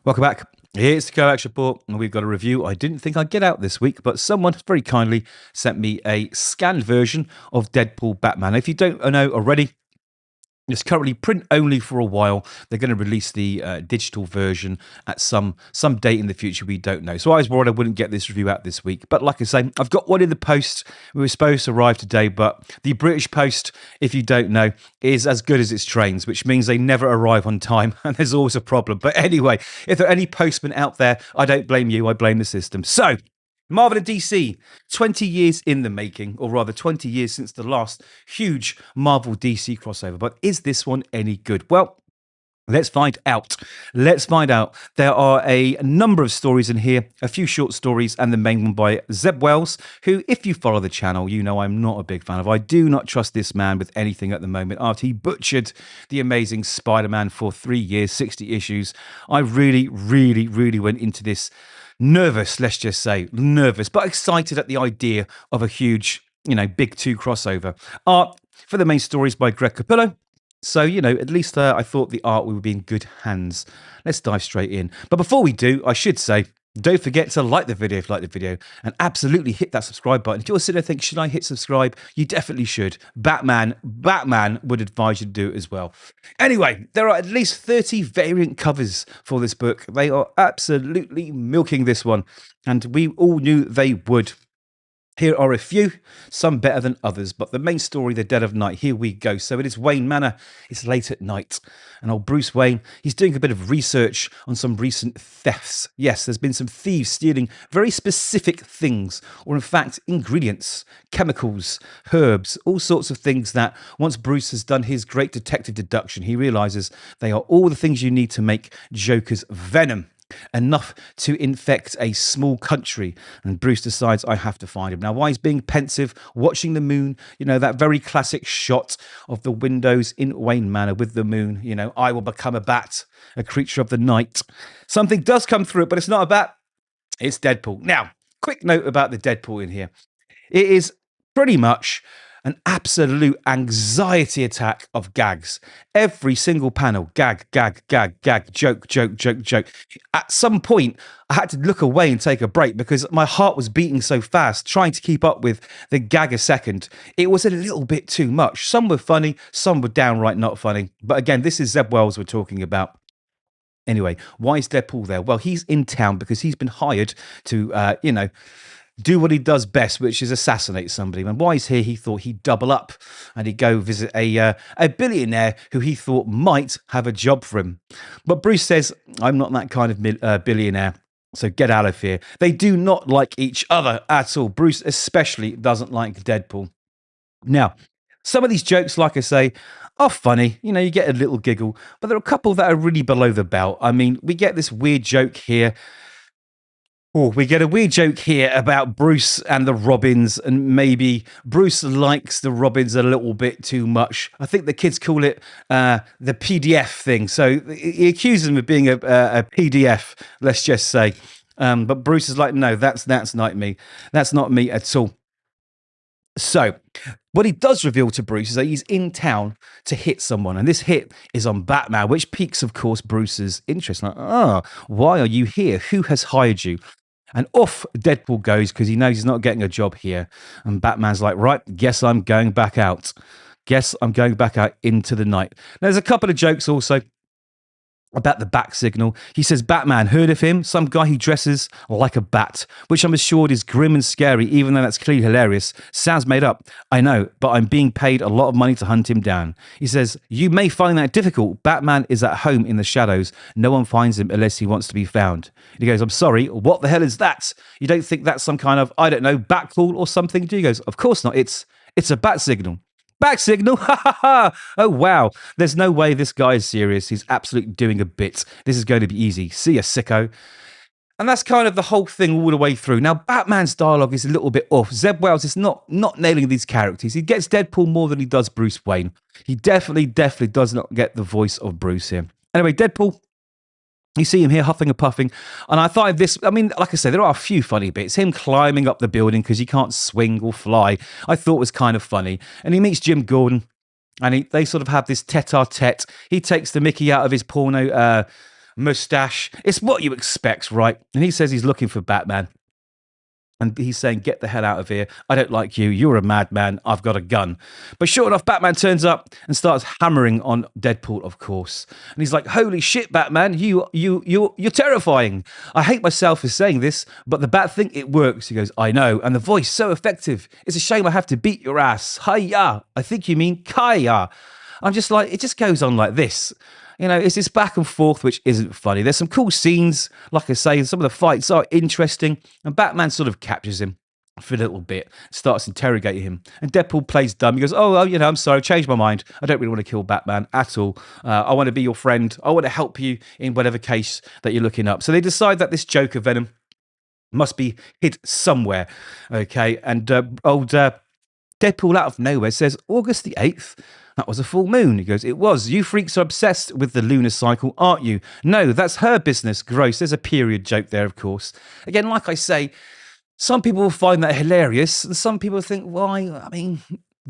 Welcome back. Here's the Kovacs report, and we've got a review I didn't think I'd get out this week, but someone very kindly sent me a scanned version of Deadpool Batman. If you don't know already, it's currently print only for a while. They're going to release the digital version at some date in the future. We don't know. So I was worried I wouldn't get this review out this week. But like I say, I've got one in the post. We were supposed to arrive today, but the British Post, if you don't know, is as good as its trains, which means they never arrive on time. And there's always a problem. But anyway, if there are any postmen out there, I don't blame you. I blame the system. So Marvel and DC, 20 years in the making, or rather 20 years since the last huge Marvel DC crossover. But is this one any good? Well, let's find out. Let's find out. There are a number of stories in here, a few short stories, and the main one by Zeb Wells, who, if you follow the channel, you know I'm not a big fan of. I do not trust this man with anything at the moment. After he butchered the Amazing Spider-Man for 3 years, 60 issues, I really went into this nervous, let's just say, nervous, but excited at the idea of a huge, big two crossover. Art for the main stories by Greg Capullo. So, at least I thought the art would be in good hands. Let's dive straight in. But before we do, I should say, don't forget to like the video if you like the video, and absolutely hit that subscribe button. If you're sitting there thinking, should I hit subscribe? You definitely should. Batman would advise you to do it as well. Anyway, there are at least 30 variant covers for this book. They are absolutely milking this one, and we all knew they would. Here are a few, some better than others, but the main story, The Dead of Night, here we go. So it is Wayne Manor, it's late at night, and old Bruce Wayne, he's doing a bit of research on some recent thefts. Yes, there's been some thieves stealing very specific things, or in fact, ingredients, chemicals, herbs, all sorts of things that once Bruce has done his great detective deduction, he realizes they are all the things you need to make Joker's venom. Enough to infect a small country, and Bruce decides I have to find him. Now, while he's being pensive, watching the moon, that very classic shot of the windows in Wayne Manor with the moon, I will become a bat, a creature of the night. Something does come through it, but it's not a bat, it's Deadpool. Now, quick note about the Deadpool in here. It is pretty much an absolute anxiety attack of gags. Every single panel, gag, joke. At some point, I had to look away and take a break because my heart was beating so fast, trying to keep up with the gag a second. It was a little bit too much. Some were funny, some were downright not funny. But again, this is Zeb Wells we're talking about. Anyway, why is Deadpool there? Well, he's in town because he's been hired to, do what he does best, which is assassinate somebody. And while he's here, he thought he'd double up and he'd go visit a billionaire who he thought might have a job for him. But Bruce says, I'm not that kind of billionaire, so get out of here. They do not like each other at all. Bruce especially doesn't like Deadpool. Now, some of these jokes, like I say, are funny. You get a little giggle, but there are a couple that are really below the belt. I mean, we get this weird joke here. We get a weird joke here about Bruce and the Robins, and maybe Bruce likes the Robins a little bit too much. I think the kids call it the PDF thing. So he accuses him of being a PDF, let's just say. But Bruce is like, no, that's not me. That's not me at all. So what he does reveal to Bruce is that he's in town to hit someone, and this hit is on Batman, which piques, of course, Bruce's interest. Like, why are you here? Who has hired you? And off Deadpool goes because he knows he's not getting a job here. And Batman's like, right, guess I'm going back out. Guess I'm going back out into the night. Now, there's a couple of jokes also about the bat signal. He says, Batman, heard of him? Some guy who dresses like a bat, which I'm assured is grim and scary, even though that's clearly hilarious. Sounds made up. I know, but I'm being paid a lot of money to hunt him down. He says, you may find that difficult. Batman is at home in the shadows. No one finds him unless he wants to be found. And he goes, I'm sorry, what the hell is that? You don't think that's some kind of, I don't know, bat call or something? He goes, of course not. It's a bat signal. Back signal, ha ha ha! Oh wow, there's no way this guy is serious. He's absolutely doing a bit. This is going to be easy. See ya, sicko. And that's kind of the whole thing all the way through. Now, Batman's dialogue is a little bit off. Zeb Wells is not nailing these characters. He gets Deadpool more than he does Bruce Wayne. He definitely does not get the voice of Bruce here. Anyway, Deadpool, you see him here huffing and puffing. And I thought like I said, there are a few funny bits. Him climbing up the building because he can't swing or fly, I thought was kind of funny. And he meets Jim Gordon, and they sort of have this tete-a-tete. He takes the mickey out of his porno mustache. It's what you expect, right? And he says he's looking for Batman. And he's saying, get the hell out of here. I don't like you. You're a madman. I've got a gun. But sure enough, Batman turns up and starts hammering on Deadpool, of course. And he's like, holy shit, Batman, you're terrifying. I hate myself for saying this, but the bat thing, it works. He goes, I know. And the voice, so effective. It's a shame I have to beat your ass. Hi-ya. I think you mean Kaya. I'm just like, it just goes on like this. You know, it's this back and forth, which isn't funny. There's some cool scenes. Like I say, some of the fights are interesting. And Batman sort of captures him for a little bit, starts interrogating him. And Deadpool plays dumb. He goes, I'm sorry, I've changed my mind. I don't really want to kill Batman at all. I want to be your friend. I want to help you in whatever case that you're looking up. So they decide that this Joker Venom must be hid somewhere. Okay, and Deadpool out of nowhere says, August the 8th? That was a full moon. He goes, it was. You freaks are obsessed with the lunar cycle, aren't you? No, that's her business. Gross. There's a period joke there, of course. Again, like I say, some people will find that hilarious, and some people think, why? I mean,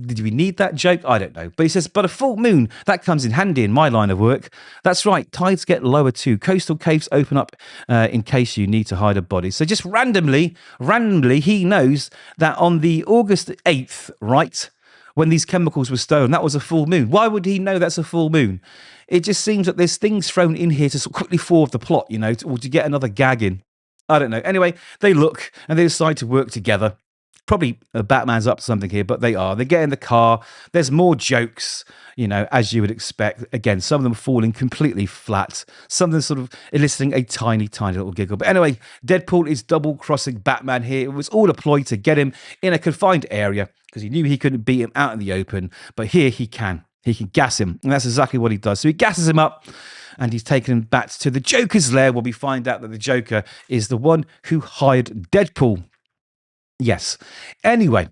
did we need that joke? I don't know. But he says, but a full moon, that comes in handy in my line of work. That's right. Tides get lower too. Coastal caves open up in case you need to hide a body. So just randomly, he knows that on the August 8th, right, when these chemicals were stolen, that was a full moon. Why would he know that's a full moon? It just seems that there's things thrown in here to quickly forward the plot, you know, or to get another gag in. I don't know. Anyway, they look and they decide to work together. Probably Batman's up to something here, but they are. They get in the car. There's more jokes, you know, as you would expect. Again, some of them falling completely flat. Some of them sort of eliciting a tiny, tiny little giggle. But anyway, Deadpool is double-crossing Batman here. It was all a ploy to get him in a confined area because he knew he couldn't beat him out in the open. But here he can. He can gas him. And that's exactly what he does. So he gasses him up and he's taken him back to the Joker's lair where we find out that the Joker is the one who hired Deadpool. Yes. Anyway,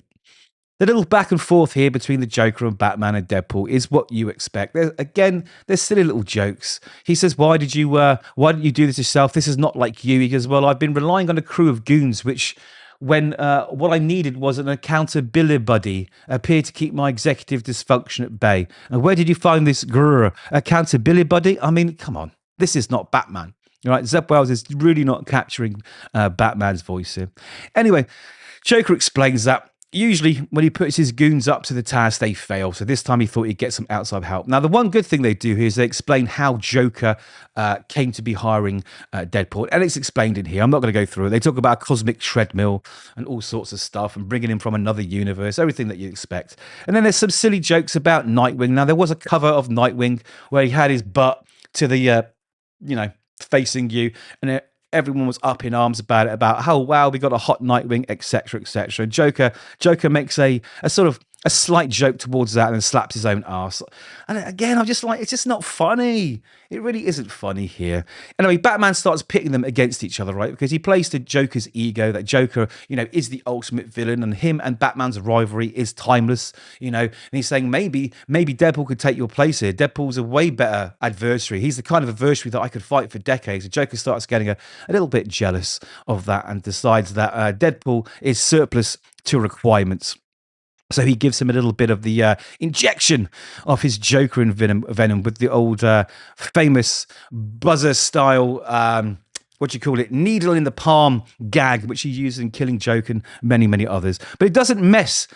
the little back and forth here between the Joker and Batman and Deadpool is what you expect. There's silly little jokes. He says, why didn't you do this yourself? This is not like you. He goes, well, I've been relying on a crew of goons, which when what I needed was an accountability buddy, appeared to keep my executive dysfunction at bay. And where did you find this accountability buddy? I mean, come on. This is not Batman. Right? Zeb Wells is really not capturing Batman's voice here. Anyway, Joker explains that usually when he puts his goons up to the task, they fail. So this time he thought he'd get some outside help. Now, the one good thing they do here is they explain how Joker came to be hiring Deadpool. And it's explained in here. I'm not going to go through it. They talk about a cosmic treadmill and all sorts of stuff and bringing him from another universe, everything that you expect. And then there's some silly jokes about Nightwing. Now, there was a cover of Nightwing where he had his butt to the, facing you, and everyone was up in arms about it, about how, wow, we got a hot Nightwing, etc., etc. And Joker makes a sort of a slight joke towards that and then slaps his own ass. And again, I'm just like, it's just not funny. It really isn't funny here. Anyway, Batman starts pitting them against each other, right? Because he plays to Joker's ego that Joker, is the ultimate villain, and him and Batman's rivalry is timeless, And he's saying maybe Deadpool could take your place here. Deadpool's a way better adversary. He's the kind of adversary that I could fight for decades. And Joker starts getting a little bit jealous of that and decides that Deadpool is surplus to requirements. So he gives him a little bit of the injection of his Joker and Venom with the old famous buzzer-style, needle in the palm gag, which he used in Killing Joke and many, many others. But it doesn't mess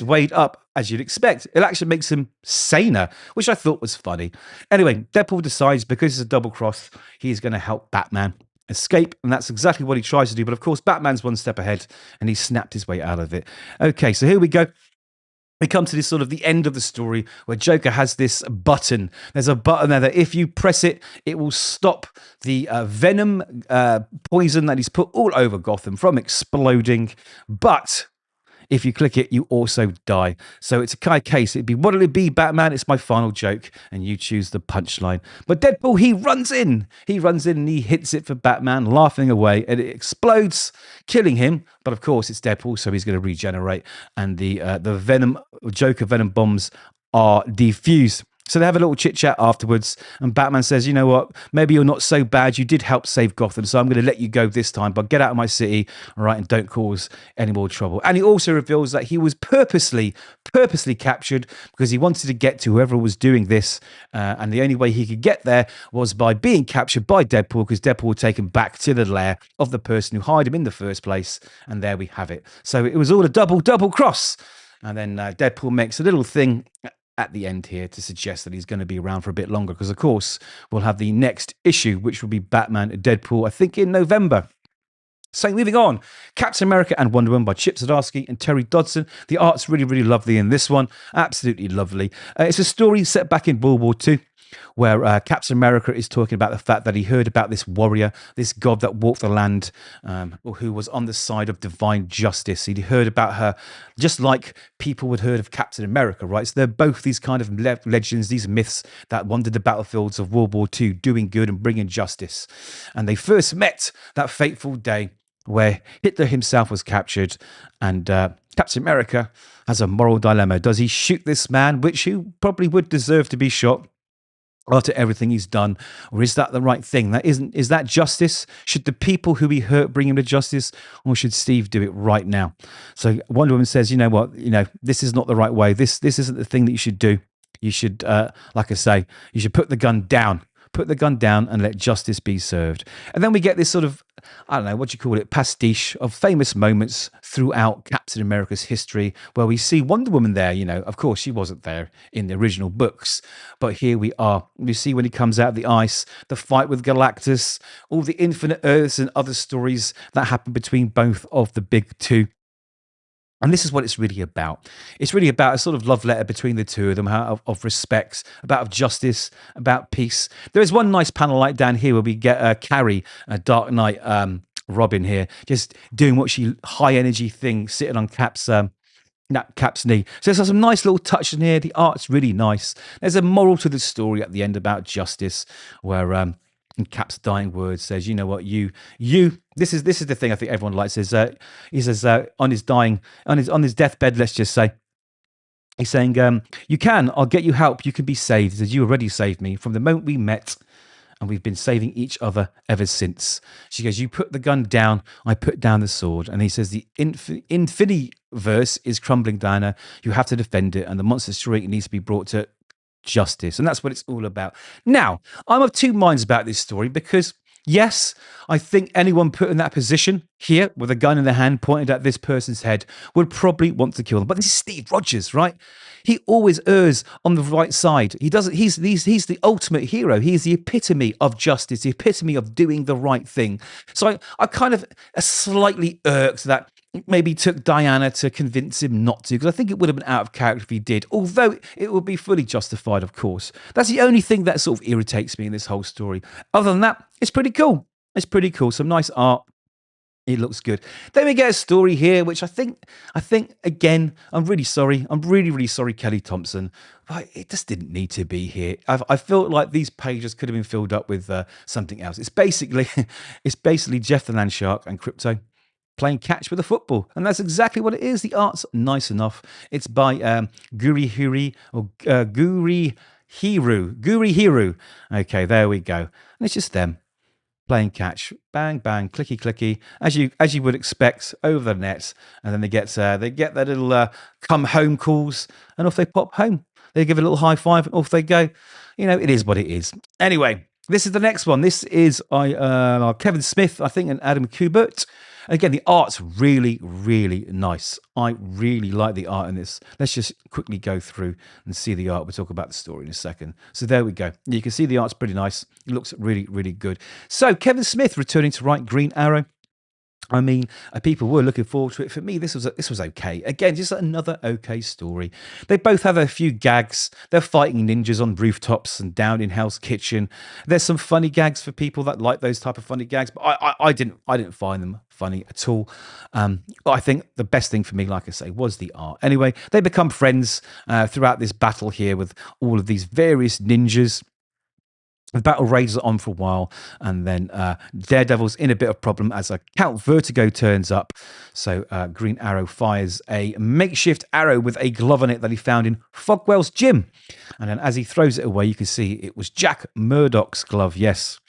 Wade up as you'd expect. It actually makes him saner, which I thought was funny. Anyway, Deadpool decides because it's a double cross, he's going to help Batman escape, and that's exactly what he tries to do. But of course, Batman's one step ahead, and he snapped his way out of it. Okay, so here we go. We come to this sort of the end of the story where Joker has this button. There's a button there that if you press it, it will stop the venom poison that he's put all over Gotham from exploding. But if you click it, you also die. So it's a kind of case. It'd be, what'll it be, Batman? It's my final joke. And you choose the punchline. But Deadpool, he runs in. And he hits it for Batman, laughing away. And it explodes, killing him. But of course, it's Deadpool, so he's going to regenerate. And the Joker Venom bombs are defused. So they have a little chit chat afterwards, and Batman says, "You know what? Maybe you're not so bad. You did help save Gotham, so I'm going to let you go this time. But get out of my city, all right, and don't cause any more trouble." And he also reveals that he was purposely captured because he wanted to get to whoever was doing this, and the only way he could get there was by being captured by Deadpool, because Deadpool would take him back to the lair of the person who hired him in the first place. And there we have it. So it was all a double cross. And then Deadpool makes a little thing at the end here to suggest that he's going to be around for a bit longer, because of course we'll have the next issue, which will be Batman and Deadpool, I think in November. So moving on, Captain America and Wonder Woman by Chip Zdarsky and Terry Dodson. The art's really lovely in this one, absolutely lovely. It's a story set back in World War II, where Captain America is talking about the fact that he heard about this warrior, this god that walked the land, who was on the side of divine justice. He'd heard about her just like people would heard of Captain America, right? So they're both these kind of legends, these myths that wandered the battlefields of World War II, doing good and bringing justice. And they first met that fateful day where Hitler himself was captured, and Captain America has a moral dilemma. Does he shoot this man, which he probably would deserve to be shot after everything he's done, or is that the right thing? Is that justice? Should the people who he hurt bring him to justice, or should Steve do it right now? So Wonder Woman says, you know what, this is not the right way. This isn't the thing that you should do. You should, like I say, you should put the gun down. Put the gun down and let justice be served. And then we get this sort of, I don't know, what do you call it, pastiche of famous moments throughout Captain America's history, where we see Wonder Woman there. Of course, she wasn't there in the original books, but here we are. We see when he comes out of the ice, the fight with Galactus, all the Infinite Earths and other stories that happen between both of the big two. And this is what it's really about. It's really about a sort of love letter between the two of them, of respect, about justice, about peace. There is one nice panel like down here where we get Carrie, a Dark Knight Robin here, just doing what she high energy thing, sitting on Cap's knee. So there's some nice little touch in here. The art's really nice. There's a moral to the story at the end about justice, where in Cap's dying words says, you know what, you. This is the thing I think everyone likes. Is he says on his deathbed, let's just say, he's saying, I'll get you help. You can be saved. He says, you already saved me from the moment we met, and we've been saving each other ever since. She goes, you put the gun down, I put down the sword. And he says, the Infiniverse is crumbling down her. You have to defend it, and the monster street needs to be brought to justice. And that's what it's all about. Now, I'm of two minds about this story, because yes, I think anyone put in that position here with a gun in their hand pointed at this person's head would probably want to kill them. But this is Steve Rogers, right? He always errs on the right side. He doesn't. He's the ultimate hero. He's the epitome of justice, the epitome of doing the right thing. So I kind of slightly irked that maybe took Diana to convince him not to, because I think it would have been out of character if he did, although it would be fully justified, of course. That's the only thing that sort of irritates me in this whole story. Other than that, it's pretty cool. It's pretty cool. Some nice art. It looks good. Then we get a story here, which I think again, I'm really sorry. I'm really sorry, Kelly Thompson. But it just didn't need to be here. I felt like these pages could have been filled up with something else. It's basically Jeff the Land Shark and Krypto playing catch with a football, and that's exactly what it is. The art's nice enough. It's by Gurihiru. Okay, there we go. And it's just them playing catch, bang bang, clicky clicky, as you would expect over the net. And then they get their little come home calls, and off they pop home. They give a little high five, and off they go. It is what it is. Anyway, this is the next one. This is Kevin Smith, I think, and Adam Kubert. Again, the art's really nice. I really like the art in this. Let's just quickly go through and see the art. We'll talk about the story in a second. So there we go. You can see the art's pretty nice. It looks really good. So Kevin Smith returning to write Green Arrow. I mean, people were looking forward to it. For me, this was okay. Again, just another okay story. They both have a few gags. They're fighting ninjas on rooftops and down in Hell's Kitchen. There's some funny gags for people that like those type of funny gags, but I didn't find them funny at all. But I think the best thing for me, like I say, was the art. Anyway, they become friends throughout this battle here with all of these various ninjas. The battle rages on for a while, and then Daredevil's in a bit of problem as a Count Vertigo turns up. So Green Arrow fires a makeshift arrow with a glove on it that he found in Fogwell's gym. And then as he throws it away, you can see it was Jack Murdoch's glove. Yes,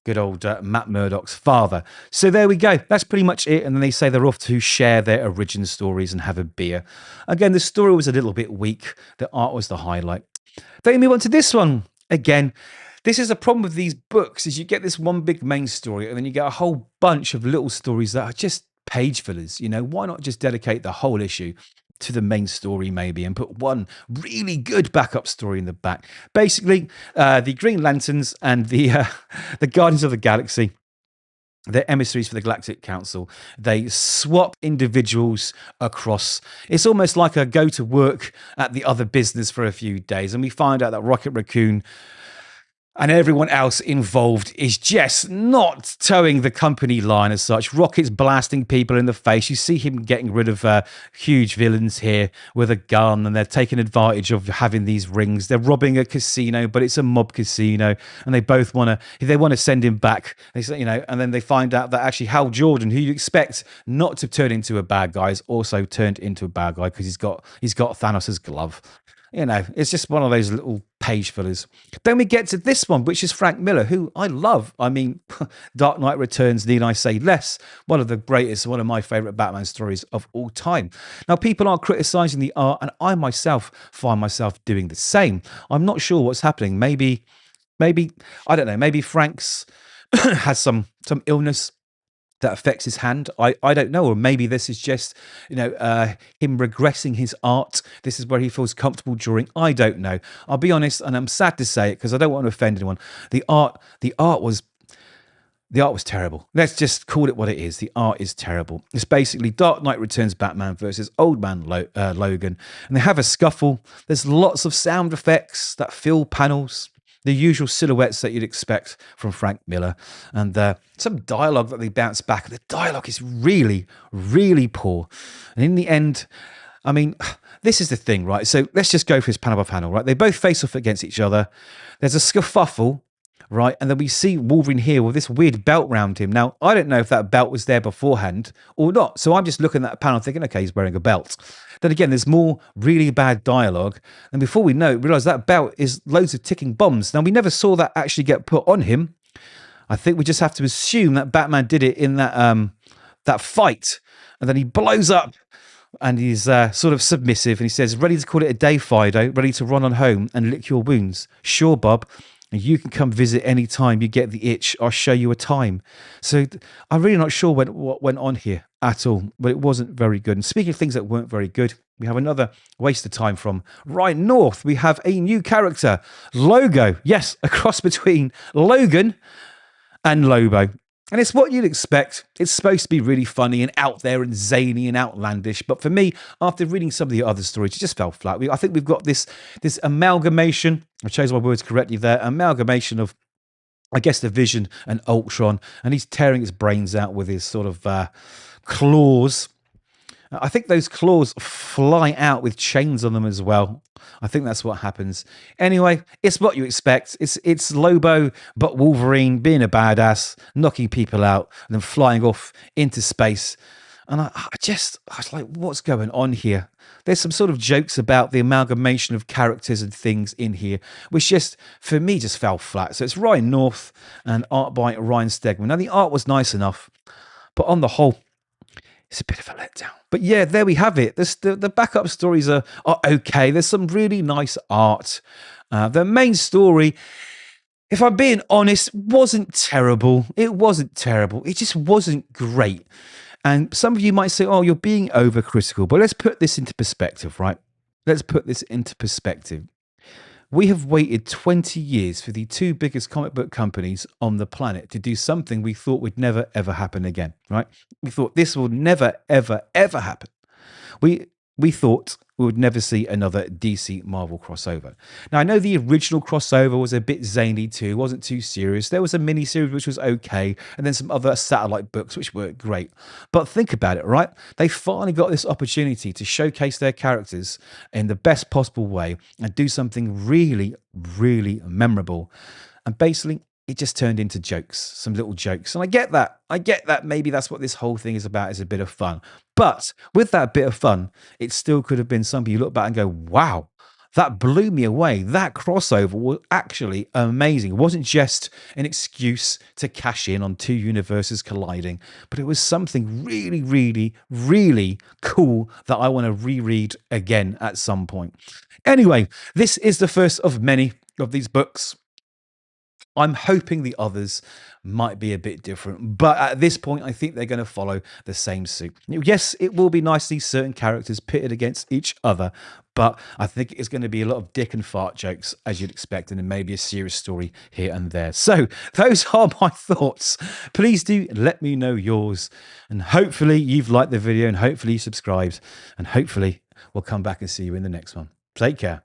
good old Matt Murdoch's father. So there we go. That's pretty much it. And then they say they're off to share their origin stories and have a beer. Again, the story was a little bit weak. The art was the highlight. Then we move on to this one. Again, this is a problem with these books, is you get this one big main story and then you get a whole bunch of little stories that are just page fillers. You know, why not just dedicate the whole issue to the main story maybe and put one really good backup story in the back? Basically, the Green Lanterns and the Guardians of the Galaxy, they're emissaries for the Galactic Council. They swap individuals across. It's almost like a go to work at the other business for a few days. And we find out that Rocket Raccoon and everyone else involved is just not towing the company line as such. Rocket's blasting people in the face. You see him getting rid of huge villains here with a gun, and they're taking advantage of having these rings. They're robbing a casino, but it's a mob casino, and they both want to send him back. They say, you know, and then they find out that actually Hal Jordan, who you expect not to turn into a bad guy, is also turned into a bad guy because he's got Thanos' glove. You know, it's just one of those little page fillers. Then we get to this one, which is Frank Miller, who I love. I mean, Dark Knight Returns, need I say less? One of the greatest, one of my favourite Batman stories of all time. Now, people are criticising the art, and I myself find myself doing the same. I'm not sure what's happening. Maybe, I don't know, maybe Frank's has some illness that affects his hand. I don't know, or maybe this is just, you know, him regressing his art. This is where he feels comfortable drawing. I don't know. I'll be honest, and I'm sad to say it because I don't want to offend anyone. The art was terrible. Let's just call it what it is. The art is terrible. It's basically Dark Knight Returns Batman versus Old Man Logan, and they have a scuffle. There's lots of sound effects that fill panels, the usual silhouettes that you'd expect from Frank Miller, and some dialogue that they bounce back. The dialogue is really, really poor. And in the end, I mean, this is the thing, right? So let's just go for this panel by panel, right? They both face off against each other. There's a scuffle, right? And then we see Wolverine here with this weird belt round him. Now, I don't know if that belt was there beforehand or not. So I'm just looking at that panel thinking, okay, he's wearing a belt. Then again, there's more really bad dialogue. And before we know it, we realise that belt is loads of ticking bombs. Now, we never saw that actually get put on him. I think we just have to assume that Batman did it in that fight. And then he blows up and he's sort of submissive. And he says, ready to call it a day, Fido, ready to run on home and lick your wounds. Sure, Bob. And you can come visit any time you get the itch. I'll show you a time. So I'm really not sure what went on here at all, but it wasn't very good. And speaking of things that weren't very good, we have another waste of time from Ryan North. We have a new character, Logo. Yes, a cross between Logan and Lobo. And it's what you'd expect. It's supposed to be really funny and out there and zany and outlandish. But for me, after reading some of the other stories, it just fell flat. I think we've got this amalgamation, I chose my words correctly there, amalgamation of, I guess, the Vision and Ultron. And he's tearing his brains out with his sort of claws. I think those claws fly out with chains on them as well. I think that's what happens. Anyway, it's what you expect. It's Lobo, but Wolverine being a badass, knocking people out, and then flying off into space. And I was like, what's going on here? There's some sort of jokes about the amalgamation of characters and things in here, which just, for me, just fell flat. So it's Ryan North and art by Ryan Stegman. Now, the art was nice enough, but on the whole, it's a bit of a letdown. But yeah, there we have it. The backup stories are okay. There's some really nice art. The main story, if I'm being honest, wasn't terrible. It wasn't terrible. It just wasn't great. And some of you might say, oh, you're being overcritical. But let's put this into perspective, right? Let's put this into perspective. We have waited 20 years for the two biggest comic book companies on the planet to do something we thought would never, ever happen again, right? We thought this will never, ever, ever happen. We thought we would never see another DC Marvel crossover. Now, I know the original crossover was a bit zany too, wasn't too serious. There was a mini-series which was okay, and then some other satellite books which weren't great. But think about it, right? They finally got this opportunity to showcase their characters in the best possible way and do something really, really memorable. And basically, it just turned into jokes, some little jokes. And I get that. I get that maybe that's what this whole thing is about, is a bit of fun. But with that bit of fun, it still could have been something you look back and go, wow, that blew me away. That crossover was actually amazing. It wasn't just an excuse to cash in on two universes colliding, but it was something really, really, really cool that I want to reread again at some point. Anyway, this is the first of many of these books. I'm hoping the others might be a bit different, but at this point, I think they're going to follow the same suit. Yes, it will be nice to see certain characters pitted against each other, but I think it's going to be a lot of dick and fart jokes, as you'd expect, and then maybe a serious story here and there. So those are my thoughts. Please do let me know yours, and hopefully you've liked the video, and hopefully you subscribed, and hopefully we'll come back and see you in the next one. Take care.